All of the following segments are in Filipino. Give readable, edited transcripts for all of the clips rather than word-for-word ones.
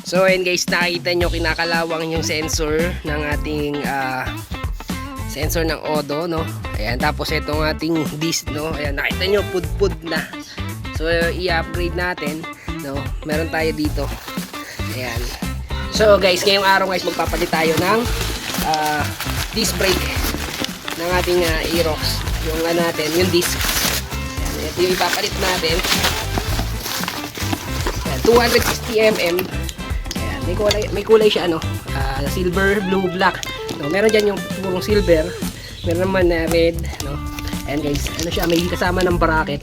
So ayan guys, nakita nyo kinakalawang yung sensor ng ating sensor ng Odo, no? Ayan, tapos itong ating disc, no? Ayan, nakita nyo, pud-pud na. So i-upgrade natin, no? Meron tayo dito. Ayan. So guys, ngayong araw guys, magpapalit tayo ng disc brake ng ating Aerox. Yung natin, yung disc. Ayan, ito yung ipapalit natin. Ayan, 260 mm. May kulay siya, ano, silver, blue, black, no? Meron dyan yung purong silver, meron naman na red, no? And guys, ano siya, may kasama ng bracket.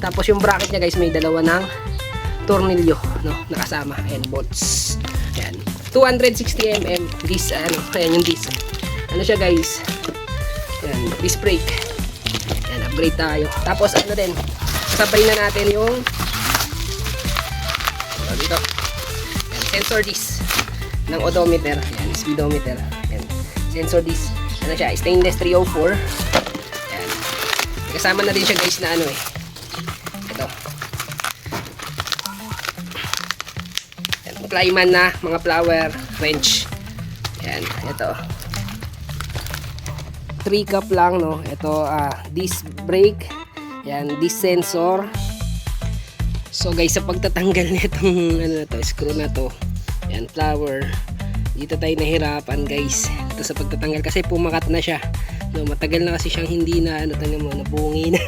Tapos yung bracket niya guys, may dalawa ng tornilyo, no, nakasama. And bolts. Ayan, 260 mm this, ano, ayan yung this. Ano siya guys, ayan, disc brake. Ayan, upgrade tayo. Tapos ano din, kasabay na natin yung dito, sensor disc ng odometer. Ayan, speedometer. Ayan, sensor disc. Ano siya? Stainless 304. Ayan. Kasama na din siya guys na ano eh. Ito. Ayan, flyman na mga flower wrench. Ayan, ito. 3 cup lang, no. Ito, disc brake. Ayan, disc sensor. So guys, sa pagtatanggal nitong ano na to, screw na to, yan, flower, dito tayo nahirapan guys. Ito sa pagtatanggal kasi pumakat na siya, no, matagal na kasi siyang hindi na ano, tanong mo, nabungi na.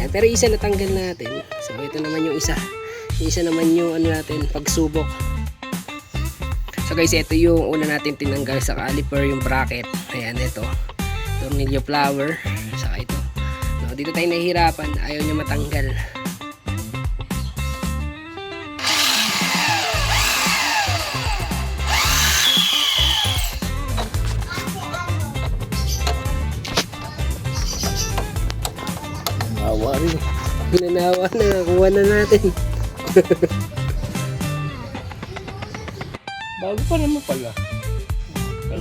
Yan, pero isa natanggal natin. So ito naman yung isa. Yung isa naman yung ano natin, pagsubok. So guys, ito yung una natin tinanggal sa caliper, yung bracket. Ayan, ito, tornilyo flower. Saka ito, no, dito tayo nahihirapan, ayaw niya matanggal. Awari, hinanawa na, nakuha na natin. Bago pa naman pala.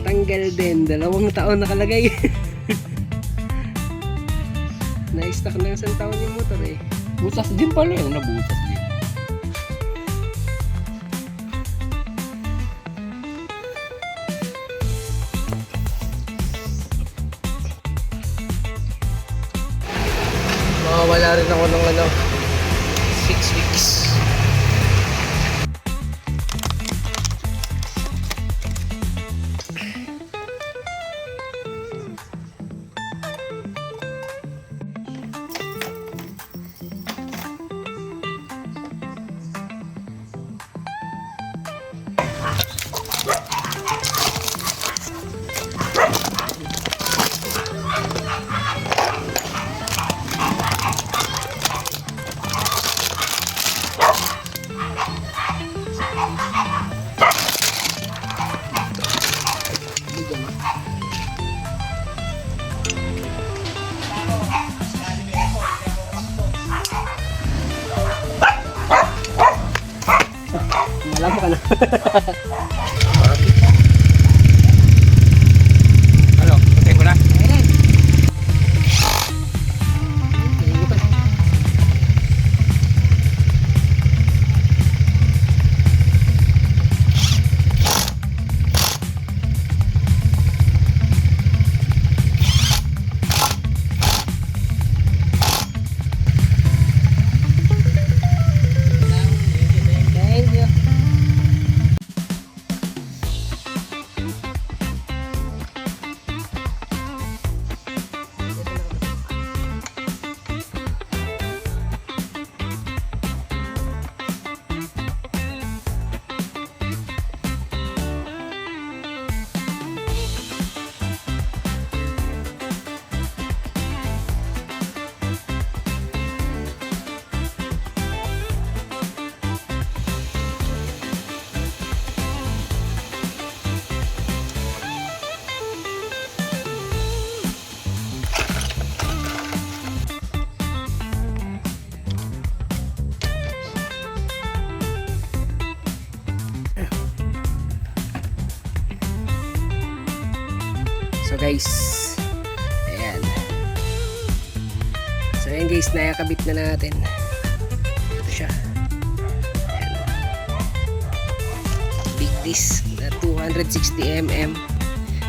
Tanggal din, 2 taon nakalagay. Na-stock na 1 taon yung motor eh. Butas din pala yung nabutas din. Wala rin ako ng ano, 6 weeks. Alam mo ka na. Ano? Patay ko na? So guys, ayan. So ayan guys, nakakabit na natin. Ito siya. Ayan. is 260mm.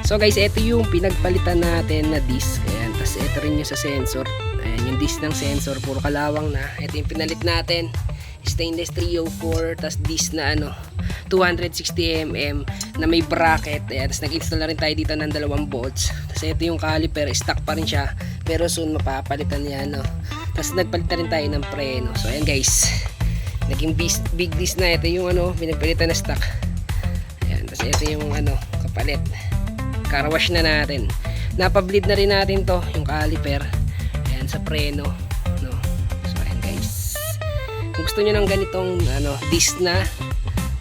So guys, ito yung pinagpalitan natin na disc. Ayan, tapos ito rin yung sa sensor. Ayan, yung disc ng sensor, puro kalawang na. Ito yung pinalit natin. Stainless 304, tapos disc na 260mm na may bracket. Ayan, tapos nag-install na rin tayo dito ng 2 bolts. Tapos ito yung caliper, stock pa rin siya. Pero soon mapapalitan yan, no? Tapos nagpalitan rin tayo ng preno. So ayan guys, naging big disc na. Ito yung pinagpalitan na stock. Ayan, tapos ito yung kapalit. Carwash na natin. Napableed na rin natin to, yung caliper. Ayan, sa preno, no? So ayan guys, kung gusto nyo ng ganitong disc na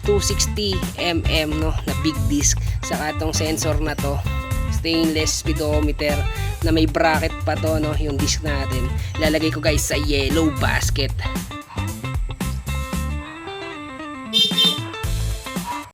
260mm, no, na big disc, saka itong sensor na to, stainless speedometer na may bracket pa to, no, yung disc natin, ilalagay ko guys sa yellow basket.